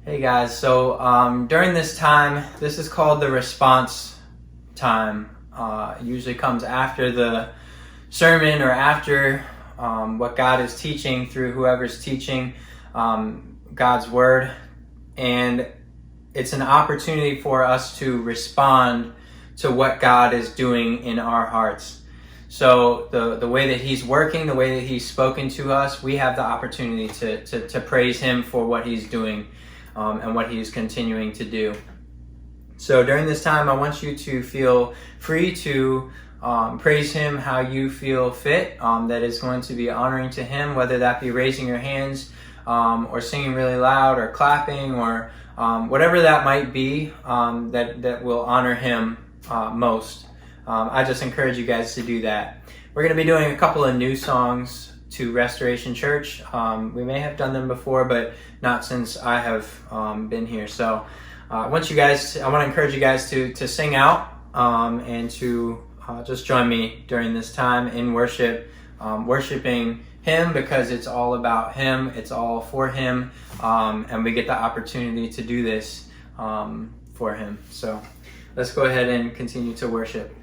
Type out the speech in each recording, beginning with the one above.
Hey guys, so during this time, this is called the response time. It usually comes after the sermon or after what God is teaching through whoever's teaching God's word. And it's an opportunity for us to respond to what God is doing in our hearts. So the way that He's working, the way that He's spoken to us, we have the opportunity to praise Him for what He's doing. And what He's continuing to do. So during this time, I want you to feel free to praise Him how you feel fit. That is going to be honoring to Him, whether that be raising your hands or singing really loud or clapping or whatever that might be that will honor Him most. I just encourage you guys to do that. We're going to be doing a couple of new songs to Restoration Church. We may have done them before, but not since I have been here. So I want to encourage you guys to sing out and to just join me during this time in worship, worshiping Him because it's all about Him, it's all for Him, and we get the opportunity to do this for Him. So let's go ahead and continue to worship.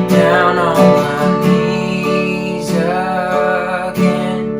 Down on my knees again.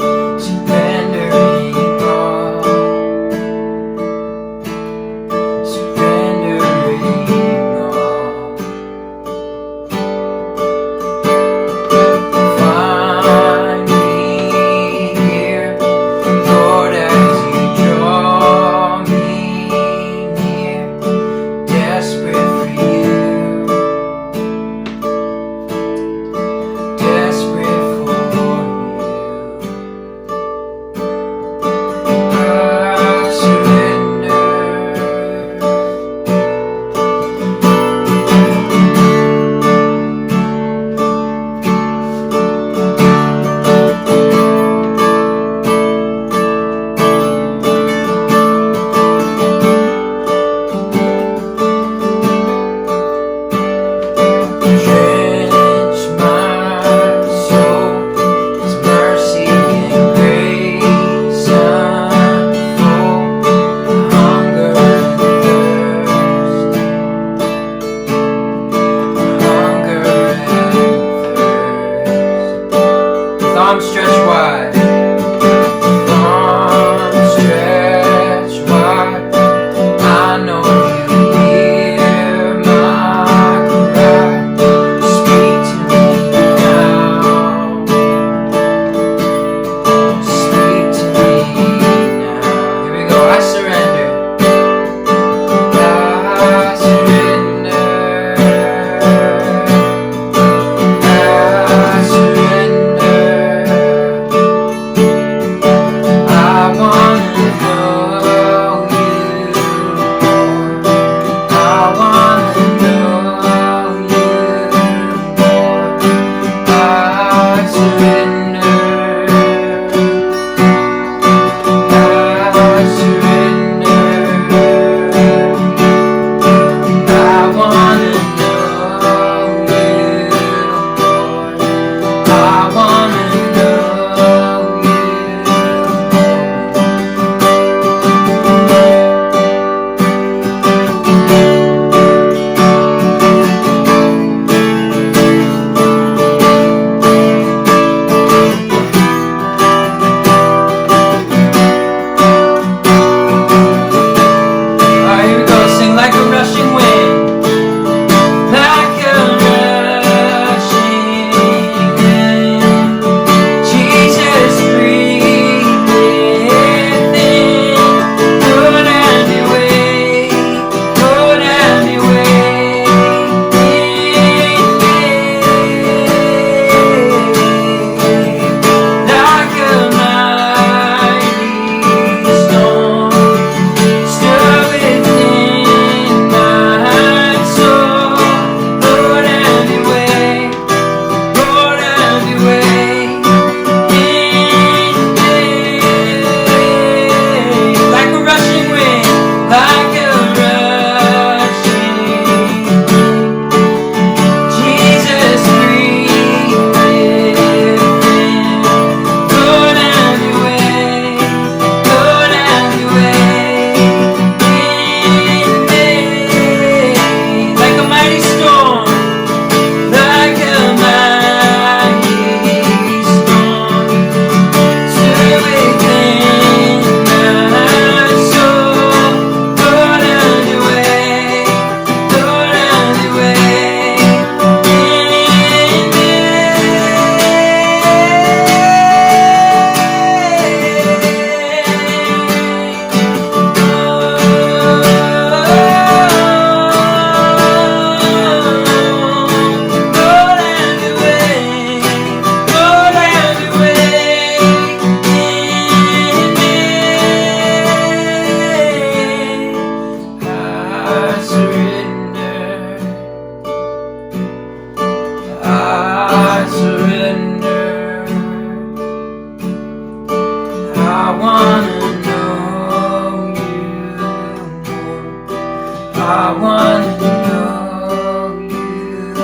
I want to know you.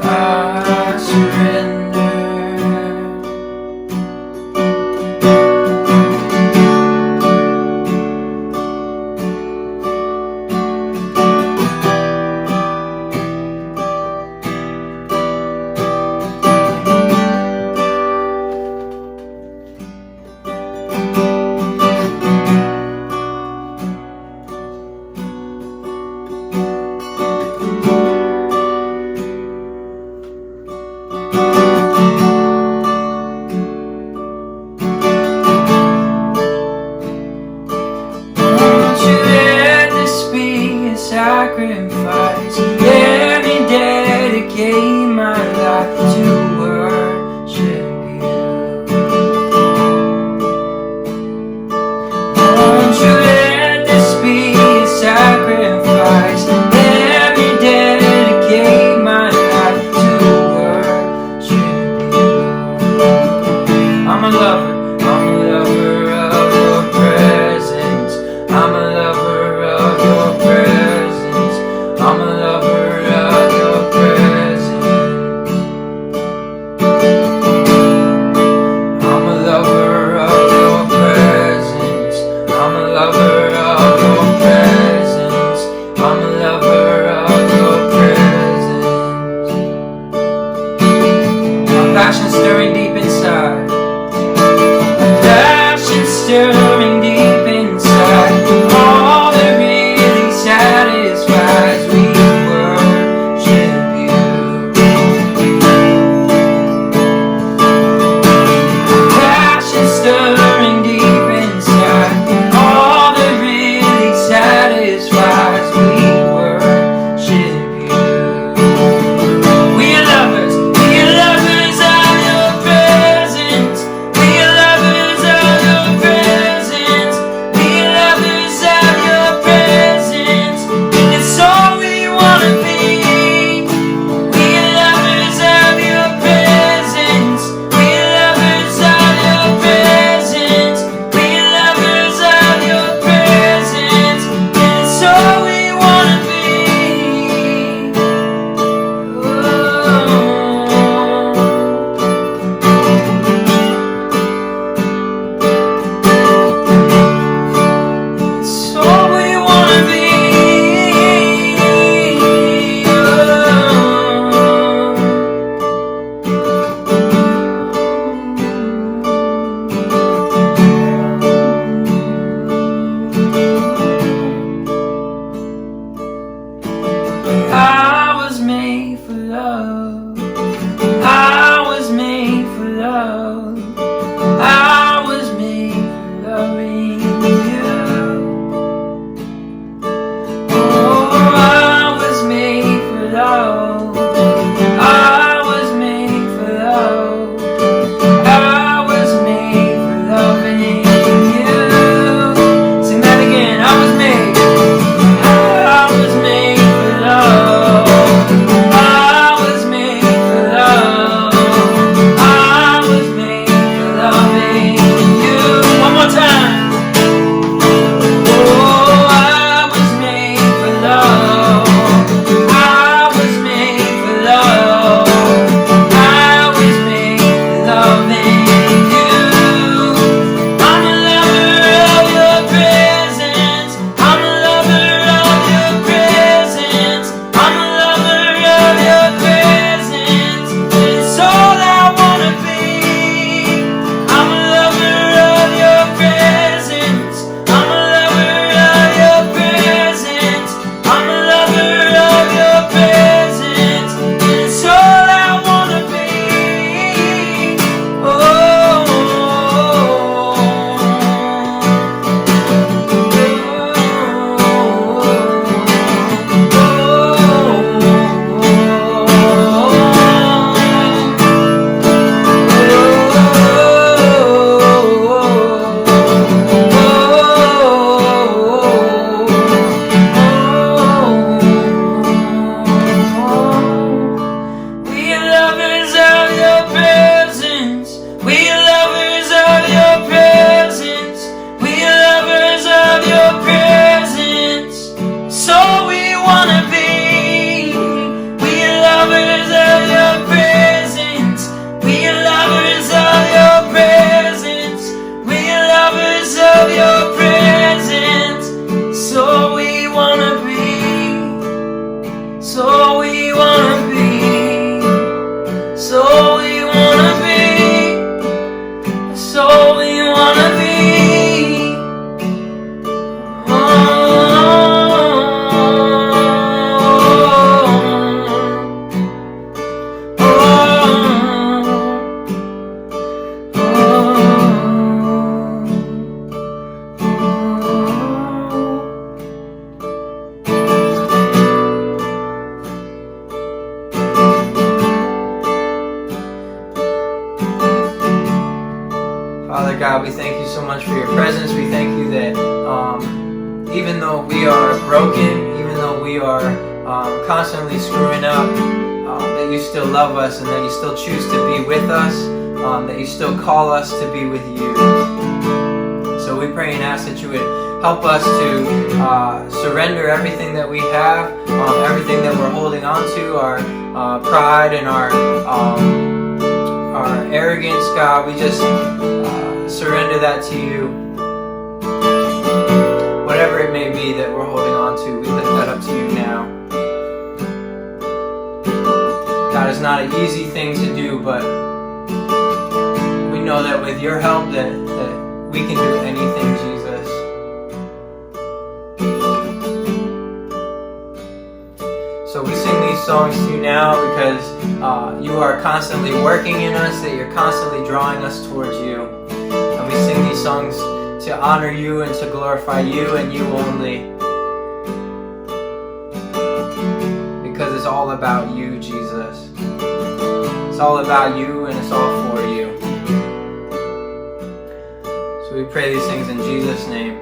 I surrender. Sacrifice. Let me dedicate my life to worship you. Won't you let this be a sacrifice? Let me dedicate my life to worship you. I'm a lover of your presence. I'm a lover of your presence. I'm a lover of your presence. I'm a lover of your presence. I'm a lover of your presence. I'm a lover of your presence. My passion stirring deep inside. My passion stirring deep inside. All that really satisfies me. Stirring deep inside, all that even though we are broken, even though we are constantly screwing up, that you still love us and that you still choose to be with us, that you still call us to be with you. So we pray and ask that you would help us to surrender everything that we have, everything that we're holding on to, our pride and our arrogance, God. We just surrender that to you. Whatever it may be that we're holding on to, we lift that up to you now. God, it's not an easy thing to do, but we know that with your help that we can do anything, Jesus. So we sing these songs to you now because you are constantly working in us, that you're constantly drawing us towards you. And we sing these songs to honor you and to glorify you and you only. Because it's all about you, Jesus. It's all about you and it's all for you. So we pray these things in Jesus' name.